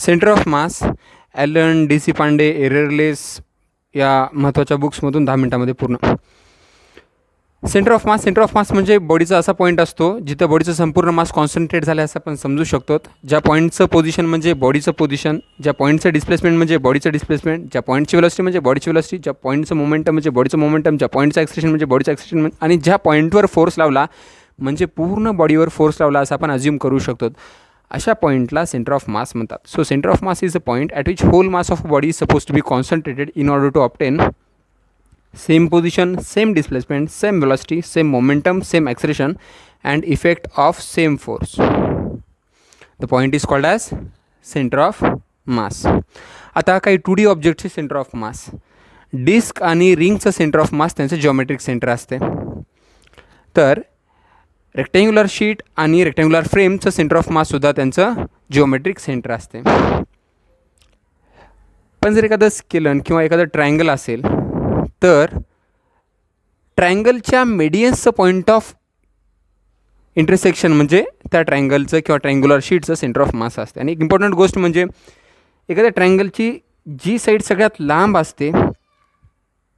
Centre of mass Allen D C Pandey errorless या महत्त्वाच्या बुक्समधून 10 मिनिटामध्ये पूर्ण. सेंटर ऑफ मास म्हणजे बॉडीचा असा पॉईंट असतो जिथं बॉडीचं संपूर्ण मास कॉन्सन्ट्रेट झालं असं आपण समजू शकतो. ज्या पॉईंटचं पोझिशन म्हणजे बॉडीचं पोझिशन, ज्या पॉईंटचं डिस्प्लेसमेंट म्हणजे बॉडीचं डिस्प्लेसमेंट, ज्या पॉईंटची वेलोसिटी म्हणजे बॉडीची वेलोसिटी, ज्या पॉईंटचं मोमेंटम म्हणजे बॉडीचं मोमेंटम, ज्या पॉईंटचं ॲक्सेलरेशन म्हणजे बॉडीचं ॲक्सेलरेशन, आणि ज्या पॉईंटवर फोर्स लावला म्हणजे पूर्ण बॉडीवर फोर्स लावला असं आपण अज्युम करू शकतो. अशा पॉईंटला सेंटर ऑफ मास म्हणतात. So centre of mass is a point at which whole mass of body is suppose to be concentrated in order to obtain same position, same displacement, same velocity, same momentum, same acceleration and effect of same force. The point is called as center of mass. आता काही 2D ऑब्जेक्टचे centre of mass, disk आणि रिंगचं centre of मास त्यांचं geometric centre असते. तर rectangular sheet आणि rectangular फ्रेमचं centre of माससुद्धा त्यांचं geometric centre असते. पण जर एखादं स्केलन किंवा एखादं ट्रायंगल असेल तर ट्रायंगलच्या मेडियन्सचं पॉईंट ऑफ इंटरसेक्शन म्हणजे त्या ट्रायंगलचं किंवा ट्रायंग्युलर शीटचं सेंटर ऑफ मास असते. आणि एक इम्पॉर्टंट गोष्ट म्हणजे एखाद्या ट्रायंगलची जी साईड सगळ्यात लांब असते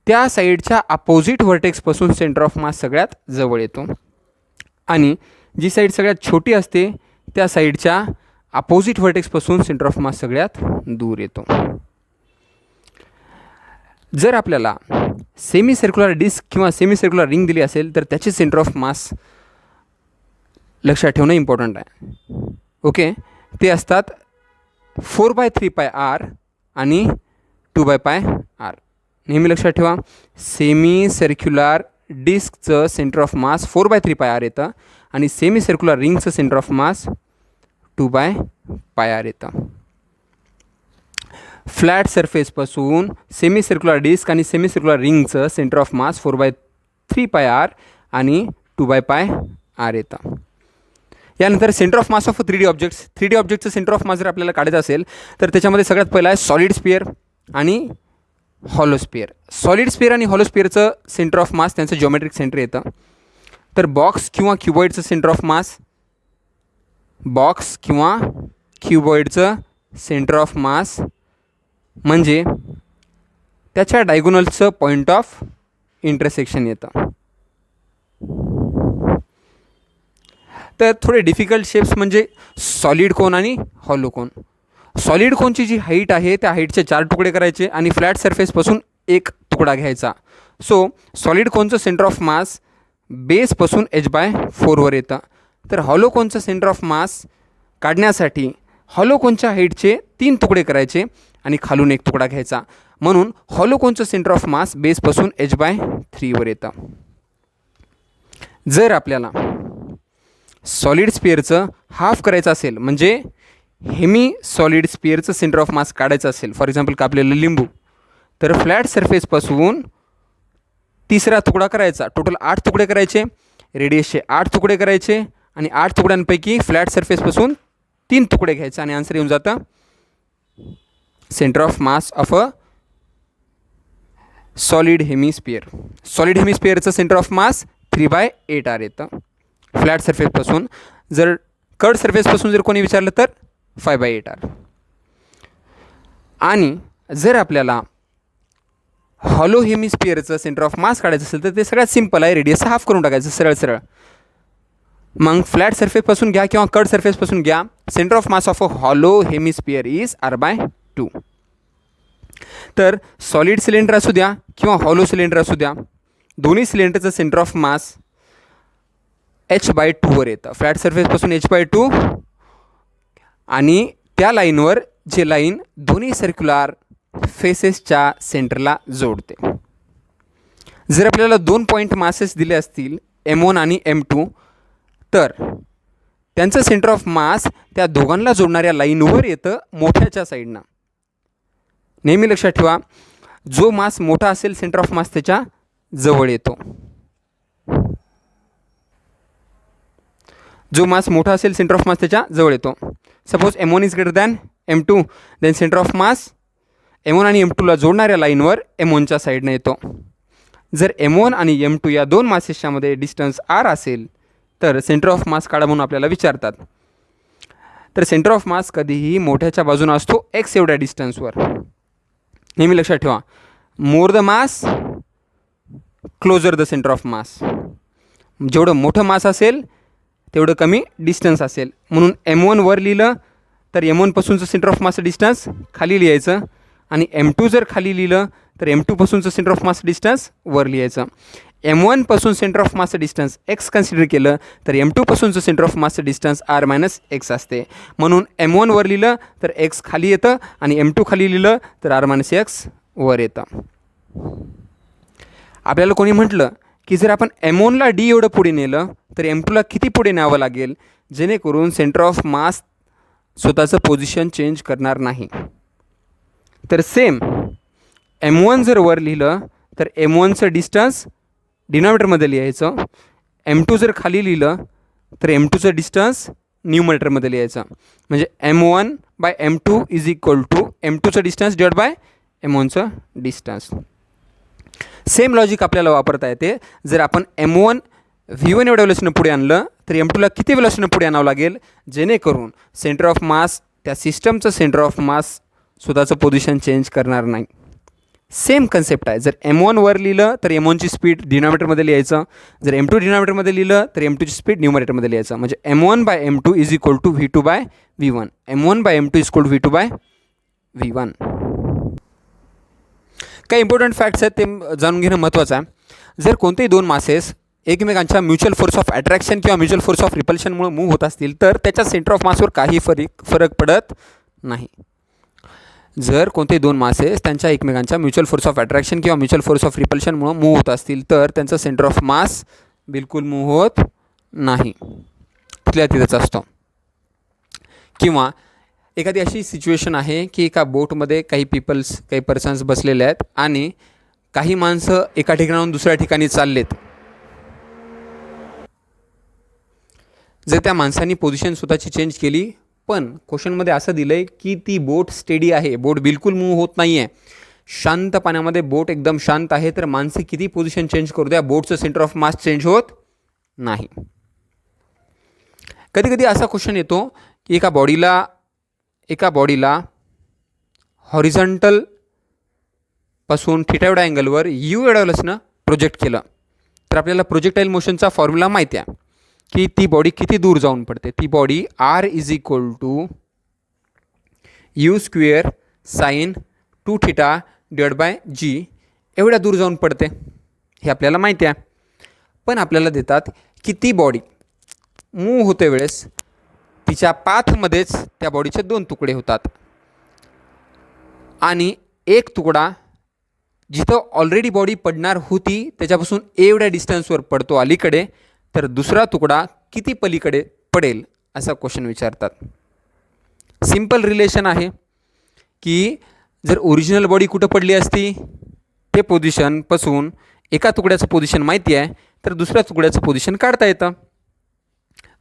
त्या साईडच्या अपोजिट व्हर्टेक्सपासून सेंटर ऑफ मास सगळ्यात जवळ येतो आणि जी साईड सगळ्यात छोटी असते त्या साईडच्या अपोजिट व्हर्टेक्सपासून सेंटर ऑफ मास सगळ्यात दूर येतो. जर आपल्याला सेमी सर्क्युलर डिस्क किंवा सेमी सर्क्युलर रिंग दिली असेल तर त्याचे सेंटर ऑफ मास लक्षात ठेवणं इम्पॉर्टंट आहे. ओके, ते असतात 4/3πr आणि 2/πr. नेहमी लक्षात ठेवा, सेमी सर्क्युलर डिस्कचं सेंटर ऑफ मास 4/3πr येतं आणि सेमी सर्क्युलर रिंगचं सेंटर ऑफ मास 2/πr येतं. फ्लॅट सरफेसपासून सेमी सर्क्युलर डिस्क आणि सेमी सर्क्युलर रिंगचं सेंटर ऑफ मास 4/3πr आणि 2/πr येतं. यानंतर centre of mass of 3D objects. 3D ऑब्जेक्टचं सेंटर ऑफ मास जर आपल्याला काढायचं असेल तर त्याच्यामध्ये सगळ्यात पहिला आहे सॉलिड स्पिअर आणि हॉलो स्पिअर. सॉलिड स्पिअर आणि हॉलो स्पिअरचं सेंटर ऑफ मास त्यांचं जिओमेट्रिक सेंटर येतं. तर बॉक्स किंवा क्युबॉइडचं सेंटर ऑफ मास, बॉक्स किंवा क्युबॉइडचं सेंटर ऑफ मास म्हणजे त्याच्या डायगोनलचं पॉईंट ऑफ इंटरसेक्शन येतं. तर थोडे डिफिकल्ट शेप्स म्हणजे सॉलिड कोन आणि हॉलो कोन. सॉलिड कोनची जी हाईट आहे त्या हाईटचे 4 तुकडे करायचे आणि फ्लॅट सरफेसपासून एक तुकडा घ्यायचा. सो सॉलिड कोनचं सेंटर ऑफ मास बेसपासून h/4 येतं. तर हॉलो कोनचं सेंटर ऑफ मास काढण्यासाठी हॉलो कोनच्या हाईटचे 3 तुकडे करायचे आणि खालून एक तुकडा घ्यायचा. म्हणून हॉलो कोनचं सेंटर ऑफ मास बेसपासून h/3 येतं. जर आपल्याला सॉलिड स्पिअरचं हाफ करायचं असेल म्हणजे हेमी सॉलिड स्पिअरचं सेंटर ऑफ मास काढायचं असेल, फॉर एक्झाम्पल कापलेलं लिंबू, तर फ्लॅट सरफेसपासून तिसरा तुकडा करायचा. टोटल 8 तुकडे करायचे, रेडियसचे 8 तुकडे करायचे आणि 8 तुकड्यांपैकी फ्लॅट सरफेसपासून 3 तुकडे घ्यायचे आणि आन्सर येऊन जातं centre of mass of a solid hemisphere. सॉलिड हेमिस्पियरचं सेंटर ऑफ मास 3/8r येतं फ्लॅट सरफेसपासून. जर कर्ड सरफेसपासून जर कोणी विचारलं तर 5/8r. आणि जर आपल्याला हॉलो हेमिस्पियरचं सेंटर ऑफ मास काढायचं असेल तर ते सगळ्यात सिम्पल आहे, रेडियस हाफ करून टाकायचं सरळ सरळ. मग फ्लॅट सरफेसपासून घ्या किंवा कर्ड सरफेसपासून घ्या. Centre of mass of a hollow hemisphere is r/2. तर सॉलिड सिलेंडर असू द्या किंवा हॉलो सिलेंडर असू द्या, दोन्ही सिलेंडरचं सेंटर ऑफ मास h/2 येतं. फ्लॅट सरफेसपासून h/2 आणि त्या लाईनवर जे लाईन दोन्ही सर्क्युलर फेसेसच्या सेंटरला जोडते. जर आपल्याला 2 पॉईंट मासेस दिले असतील m1 आणि m2 तर त्यांचं सेंटर ऑफ मास त्या दोघांना जोडणाऱ्या लाईनवर येतं मोठ्याच्या साईडनं. नेहमी लक्षात ठेवा, जो मास मोठा असेल सेंटर ऑफ मास त्याच्या जवळ येतो. जो मास मोठा असेल सेंटर ऑफ मास त्याच्या जवळ येतो. Suppose m1 is greater than m2 then centre of mass m1 आणि m2ला जोडणाऱ्या लाईनवर m1च्या साईडनं येतो. जर m1 आणि m2 या दोन मासेसच्या मध्ये डिस्टन्स r असेल तर सेंटर ऑफ मास काढा म्हणून आपल्याला विचारतात. तर सेंटर ऑफ मास कधीही मोठ्याच्या बाजूने असतो एक्स एवढ्या डिस्टन्सवर. नेहमी लक्षात ठेवा, more the mass closer the centre of mass. जेवढं मोठं मास असेल तेवढं कमी डिस्टन्स असेल. म्हणून M1 वर लिहिलं तर M1 पासूनचं सेंटर ऑफ मास डिस्टन्स खाली लिहायचं, आणि M2 जर खाली लिहिलं तर M2 पासूनचं सेंटर ऑफ मास डिस्टन्स वर लिहायचं. M1 पासून centre of mass distance x consider केलं तर M2 पासूनचं centre of mass distance r-x असते. म्हणून M1 वर लिहिलं तर x खाली येतं, आणि M2 खाली लिहिलं तर r-x वर येतं. आपल्याला कोणी म्हटलं की जर आपण M1ला D एवढं पुढे नेलं तर M2ला किती पुढे न्यावं लागेल जेणेकरून सेंटर ऑफ मास स्वतःचं पोझिशन चेंज करणार नाही. तर सेम M1 जर वर लिहिलं तर M1चं डिस्टन्स डिनॉमिनेटरमध्ये लिहायचं. M2 जर खाली लिहिलं तर M2चं डिस्टन्स न्यूमरेटरमध्ये लिहायचं. म्हणजे M1/M2 इज इक्वल टू M2चं डिस्टन्स डिवाइड बाय M1चं डिस्टन्स. सेम लॉजिक आपल्याला वापरता येते. जर आपण M1 V1 एवढ्या वेलोसिटीनं पुढे आणलं तर M2ला किती वेलोसिटीनं पुढे आणावं लागेल जेणेकरून सेंटर ऑफ मास, त्या सिस्टमचं सेंटर ऑफ मास स्वतःचं पोझिशन चेंज करणार नाही. सेम कन्सेप्ट आहे. जर M1 वर लिहिलं तर M1ची स्पीड डिनॉमिनेटरमध्ये लिहायचं. जर M2 डिनॉमिनेटरमध्ये लिहिलं तर M2ची स्पीड न्यूमरेटरमध्ये लिहायचं. म्हणजे M1/M2 is equal to V2/V1. M1/M2 is equal to V2/V1. काही इम्पॉर्टंट फॅक्ट्स आहेत ते जाणून घेणं महत्त्वाचं आहे. जर कोणतेही दोन मासेस एकमेकांच्या म्युच्युअल फोर्स ऑफ अट्रॅक्शन किंवा म्युच्युअल फोर्स ऑफ रिपल्शनमुळे मूव्ह होत असतील तर त्याच्या सेंटर ऑफ मासवर काही फरक पडत नाही. जर कोणते दोन मासेस त्यांच्या एकमेकांच्या म्युच्युअल फोर्स ऑफ अट्रॅक्शन किंवा म्युच्युअल फोर्स ऑफ रिपल्शनमुळे मूव्ह होत असतील तर त्यांचा सेंटर ऑफ मास बिलकुल मूव्ह होत नाही, तिथल्या तिथंच असतो. किंवा एखादी अशी सिच्युएशन आहे की एका बोटमध्ये काही पर्सन्स बसलेले आहेत आणि काही माणसं एका ठिकाणाहून दुसऱ्या ठिकाणी चाललेत. जर त्या माणसांनी पोझिशन स्वतःची चेंज केली पण क्वेश्चनमध्ये असं दिलं आहे की ती बोट स्टेडी आहे, बोट बिलकुल मूव्ह होत नाही आहे, शांत पाण्यामध्ये बोट एकदम शांत आहे, तर माणसे किती पोझिशन चेंज करू द्या बोटचं सेंटर ऑफ मास चेंज होत नाही. कधी कधी असा क्वेश्चन येतो की एका बॉडीला हॉरिझॉन्टल पासून थीटा एवढ्या अँगलवर यू एवढ्या वेलोसिटीनं प्रोजेक्ट केलं तर आपल्याला प्रोजेक्टाईल मोशनचा फॉर्म्युला माहिती आहे की ती बॉडी किती दूर जाऊन पडते. ती body R is equal to U² sin 2θ divide by G एवढ्या दूर जाऊन पडते, हे आपल्याला माहिती आहे. पण आपल्याला देतात की ती बॉडी मूव्ह होते वेळेस तिच्या पाथमध्येच त्या बॉडीचे दोन तुकडे होतात आणि एक तुकडा जिथं ऑलरेडी बॉडी पडणार होती त्याच्यापासून एवढ्या डिस्टन्सवर पडतो अलीकडे, तर दुसरा तुकडा किती पलीकडे पडेल असा क्वेश्चन विचारतात. सिंपल रिलेशन आहे की जर ओरिजिनल बॉडी कुठं पडली असती ते पोझिशनपासून एका तुकड्याचं पोझिशन माहिती आहे तर दुसऱ्या तुकड्याचं पोझिशन काढता येतं,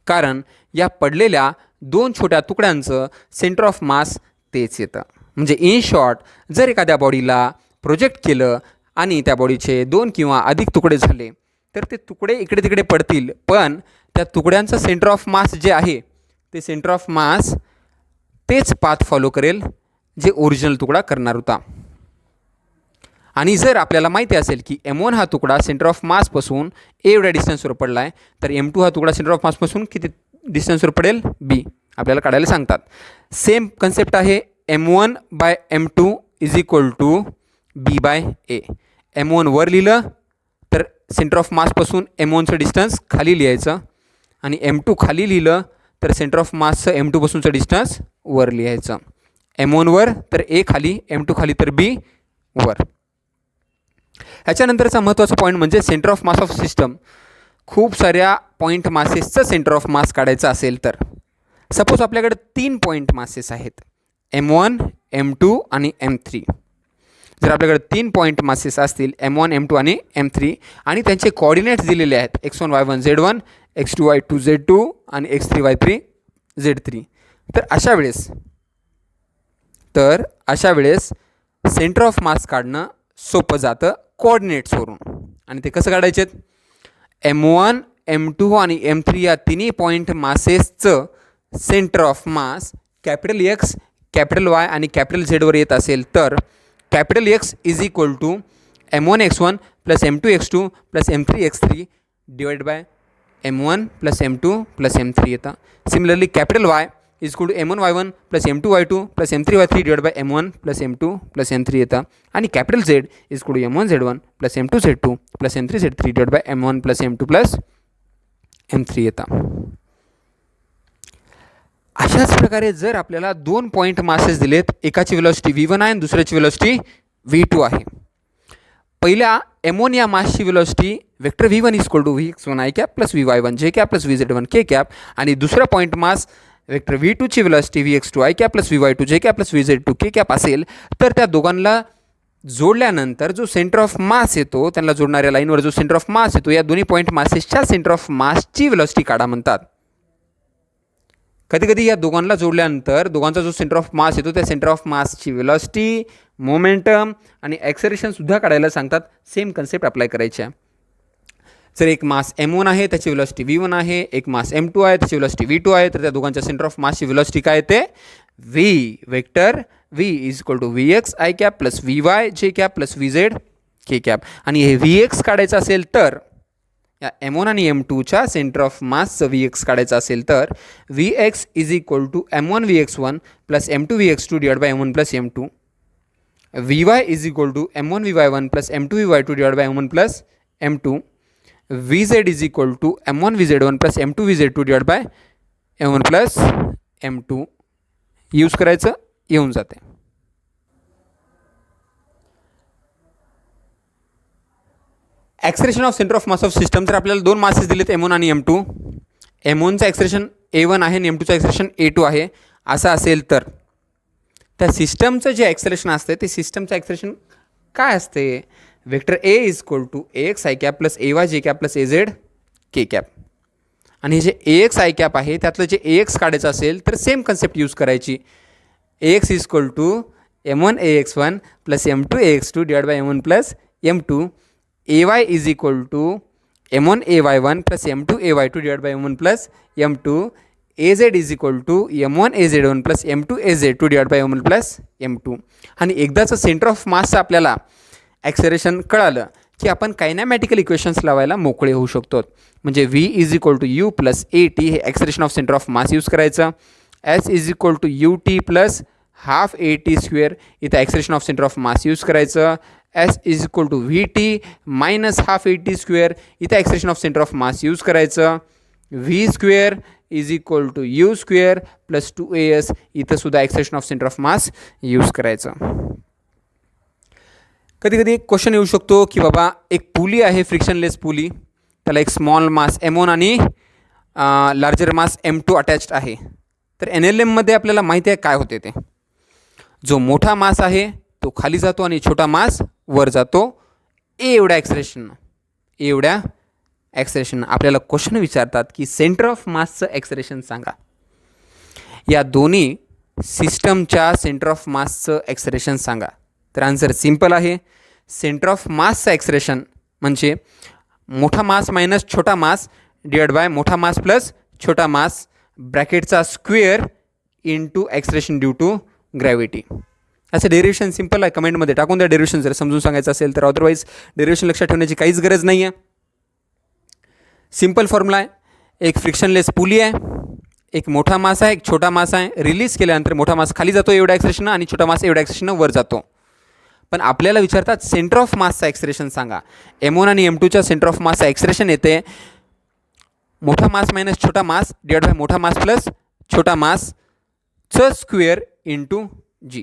कारण या पडलेल्या दोन छोट्या तुकड्यांचं सेंटर ऑफ मास तेच येतं. म्हणजे इन शॉर्ट, जर एखाद्या बॉडीला प्रोजेक्ट केलं आणि त्या बॉडीचे दोन किंवा अधिक तुकडे झाले तर ते तुकडे इकडे तिकडे पडतील, पण त्या तुकड्यांचं सेंटर ऑफ मास जे आहे ते सेंटर ऑफ मास तेच पाथ फॉलो करेल जे ओरिजिनल तुकडा करणार होता. आणि जर आपल्याला माहिती असेल की M1 हा तुकडा सेंटर ऑफ मासपासून एवढ्या डिस्टन्सवर पडला आहे तर M2 हा तुकडा सेंटर ऑफ मासपासून किती डिस्टन्सवर पडेल B आपल्याला काढायला सांगतात. सेम कन्सेप्ट आहे. M1/M2 is equal to B/A. M1 वर लिहिलं तर सेंटर ऑफ मासपासून M1चं डिस्टन्स खाली लिहायचं आणि M2 खाली लिहिलं तर सेंटर ऑफ मासचं M2 पासूनचं डिस्टन्स वर लिहायचं. M1 वर तर A खाली, M2 खाली तर B वर. ह्याच्यानंतरचा महत्त्वाचा पॉईंट म्हणजे centre of mass of system. खूप साऱ्या पॉईंट मासेसचं सेंटर ऑफ मास काढायचं असेल तर सपोज आपल्याकडे 3 पॉईंट मासेस आहेत M1, M2 आणि M3. जर आपल्याकडे 3 पॉईंट मासेस असतील M1, M2 आणि M3 आणि त्यांचे कोऑर्डिनेट्स दिलेले आहेत x1, y1, z1, x2, y2, z2 आणि x3, y3, z3, तर अशा वेळेस सेंटर ऑफ मास काढणं सोपं जातं कोऑर्डिनेट्सवरून. आणि ते कसं काढायचे? M1, M2 आणि M3 या तिन्ही पॉईंट मासेसचं centre of mass capital X, capital Y आणि कॅपिटल झेडवर येत असेल तर capital X is equal to M1x1 plus M2x2 plus M3x3 divide by M1 plus M2 plus M3 येतं. Similarly capital Y is equal to M1y1 plus M2y2 plus M3y3 divide by M1 plus M2 plus M3 येतं. आणि capital Z is equal to M1z1 plus M2z2 plus M3z3 divide by M1 plus M2 plus M3 येतं. अशाच प्रकारे जर आपल्याला 2 point masses दिलेत, एकाची velocity V1 आहे आणि दुसऱ्याची वेलॉसिटी V2 आहे. पहिल्या M1 या मासची velocity vector V1 is equal to Vx1 i cap plus Vy1 j cap plus Vz1 k cap आणि दुसरा पॉईंट मास वेक्टर V2 ची velocity Vx2 i cap plus Vy2 j cap plus Vz2 k cap असेल तर त्या दोघांना जोडल्यानंतर जो centre of मास येतो, त्यांना जोडणाऱ्या लाईनवर जो सेंटर ऑफ मास येतो, या दोन्ही पॉईंट मासेसच्या सेंटर ऑफ मासची वेलॉसिटी काढा म्हणतात. कधी कधी या दोघांना जोडल्यानंतर दोघांचा जो सेंटर ऑफ मास येतो त्या सेंटर ऑफ मासची वेलॉसिटी, मोमेंटम आणि ॲक्सेलरेशनसुद्धा काढायला सांगतात. सेम कन्सेप्ट अप्लाय करायची आहे. जर एक मास M1 आहे त्याची वेलॉसिटी V1 आहे, एक मास M2 आहे त्याची वेलॉसिटी V2 आहे, तर त्या दोघांच्या सेंटर ऑफ मासची वेलॉसिटी काय येते? V vector V is equal to Vx i cap plus Vy j cap plus Vz k cap. आणि हे Vx काढायचं असेल तर या M1 आणि M2च्या सेंटर ऑफ मासचं Vx काढायचं असेल तर Vx is equal to M1 Vx1 plus M2 Vx2 divide by M1 plus M2. Vy is equal to M1 Vy1 plus M2 Vy2 divide by M1 plus M2. Vz is equal to M1 Vz1 plus M2 Vz2 divide by M1 plus M2. Use करायचं, येऊन जाते. Acceleration of centre of mass of system. तर आपल्याला 2 masses दिलेत M1 आणि M2. M1चं acceleration A1 आहे आणि M2चं acceleration A2 आहे. असं असेल तर त्या सिस्टमचं जे ॲक्सेलरेशन असते ते सिस्टमचं ॲक्सेलरेशन काय असते? Vector A is equal to AX i cap plus AY j cap plus AZ k cap. आणि हे जे AX i कॅप आहे त्यातलं जे AX काढायचं असेल तर सेम कन्सेप्ट यूज करायची. AX is equal to M1 AX1 plus M2 AX2 divide by M1 plus M2. AY is equal to M1 AY1 plus M2 AY2 divide by M1 plus M2. AZ is equal to M1 AZ1 plus M2 AZ2 divide by M1 plus M2. आणि एकदाचं centre of मासचं आपल्याला acceleration कळालं की आपण कायनॅमॅटिकल equations लावायला मोकळे होऊ शकतो. म्हणजे V is equal to U plus AT हे acceleration of centre of mass use करायचं. S is equal to UT plus half AT square इथं acceleration of centre of mass use करायचं. S is equal to VT minus half AT square इथं acceleration of centre of mass use करायचं. V square is equal to U square plus 2AS इथं सुद्धा acceleration of centre of mass use करायचं. कधी कधी एक question येऊ शकतो की बाबा एक पुली आहे, फ्रिक्शनलेस पुली, त्याला एक स्मॉल मास M1 आणि लार्जर मास M2 अटॅच्ड आहे. तर NLMमध्ये आपल्याला माहिती आहे काय होते ते. जो मोठा मास आहे तो खाली जातो आणि छोटा मास वर जातो एवढ्या ॲक्सेलरेशन. आपल्याला क्वेश्चन विचारतात की सेंटर ऑफ मासचं ॲक्सेलरेशन सांगा. या दोन्ही सिस्टमच्या सेंटर ऑफ मासचं ॲक्सेलरेशन सांगा. तर आन्सर सिम्पल आहे. सेंटर ऑफ मासचं ॲक्सेलरेशन म्हणजे मोठा मास मायनस छोटा मास डिवाइड बाय मोठा मास प्लस छोटा मास ब्रॅकेटचा square into acceleration due to gravity. असं डेरिव्हेशन सिम्पल आहे, कमेंटमध्ये टाकून द्या डेरिव्हेशन जर समजून सांगायचं असेल तर. अदरवाईज डेरिव्हेशन लक्षात ठेवण्याची काहीच गरज नाही आहे. सिम्पल फॉर्म्युला आहे. एक फ्रिक्शनलेस पुली आहे, एक मोठा मास आहे, एक छोटा मास आहे. रिलीज केल्यानंतर मोठा मास खाली जातो एवढ्या ॲक्सेलरेशन आणि छोटा मास एवढ्या ॲक्सेलरेशन वर जातो. पण आपल्याला विचारतात सेंटर ऑफ मासचं ॲक्सेलरेशन सांगा. M1 आणि M2च्या सेंटर ऑफ मासचं ॲक्सेलरेशन येते मोठा मास मायनस छोटा मास डिवाइड बाय मोठा मास प्लस छोटा मासचं square into G.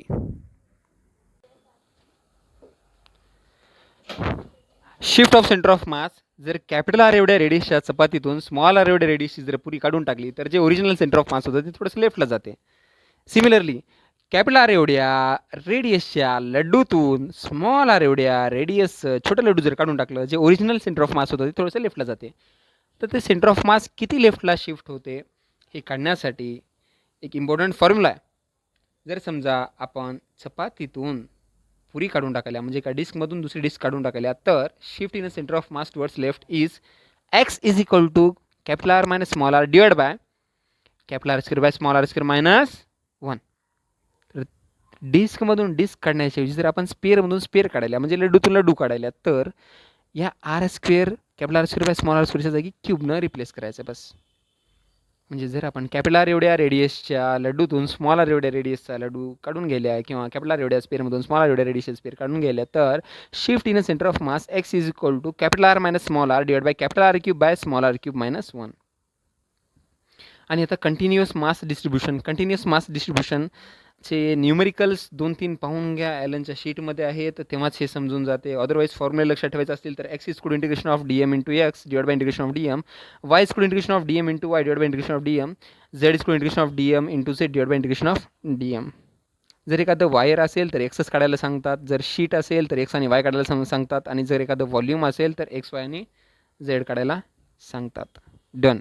Shift of centre of mass. जर कॅपिटल आर एवढ्या रेडियसच्या चपातीतून स्मॉल आर एवढ्या रेडियसची जर पुरी काढून टाकली तर जे ओरिजिनल सेंटर ऑफ मास होतं ते थोडंसं लेफ्टला जाते. सिमिलरली कॅपिटल आर एवढ्या रेडियसच्या लड्डूतून स्मॉल आर एवढ्या रेडियस छोटं लड्डू जर काढून टाकलं जे ओरिजिनल सेंटर ऑफ मास होतं ते थोडंसं लेफ्टला जाते. तर ते सेंटर ऑफ मास किती लेफ्टला शिफ्ट होते हे काढण्यासाठी एक इम्पॉर्टंट फॉर्म्युला आहे. जर समजा आपण चपातीतून पुरी काढून टाकल्या म्हणजे एका डिस्कमधून दुसरी डिस्क काढून टाकल्या तर shift in a centre of mass towards left is X is equal to capital R minus small R divide by capital R square by small R square minus 1. तर डिस्कमधून डिस्क काढण्याऐवजी जर आपण स्पेअरमधून स्पेअर काढायला म्हणजे लड्डूतून लड्डू काढायला तर या R square capital R square by small R स्क्वेअरच्या जागी क्यूबनं रिप्लेस करायचं बस. म्हणजे जर आपण कॅपिटल आर एवढ्या रेडियसच्या लड्डूतून स्मॉल आर एवढ्या रेडियसचा लड्डू काढून गेल्या किंवा कॅपिटल आर एवढ्या स्पेअरमधून स्मॉल आर एवढ्या रेडियसच्या स्पेअर काढून गेल्या तर shift in a centre of mass X is equal to capital R minus small R divide by capital R cube by small R cube minus 1. आणि आता कंटिन्युअस मास डिस्ट्रीब्युशनचे numericals 2-3 पाहून घ्या. ॲलनच्या शीटमध्ये आहेत तेव्हाच हे समजून जाते. अदरवाईज फॉर्म्युला लक्षात ठेवायचं असतील तर X is could integration of D M into X divide by integration of D M, Y is could integration of D M into Y divide by integration of D M, Z is could integration of D M into Z divide by integration of D M. जर एखादं wire असेल तर एक्सच काढायला सांगतात, जर sheet असेल तर x आणि वाय काढायला सांगतात आणि जर एखादं व्हॉल्यूम असेल तर एक्स वाय आणि झेड काढायला सांगतात. डन.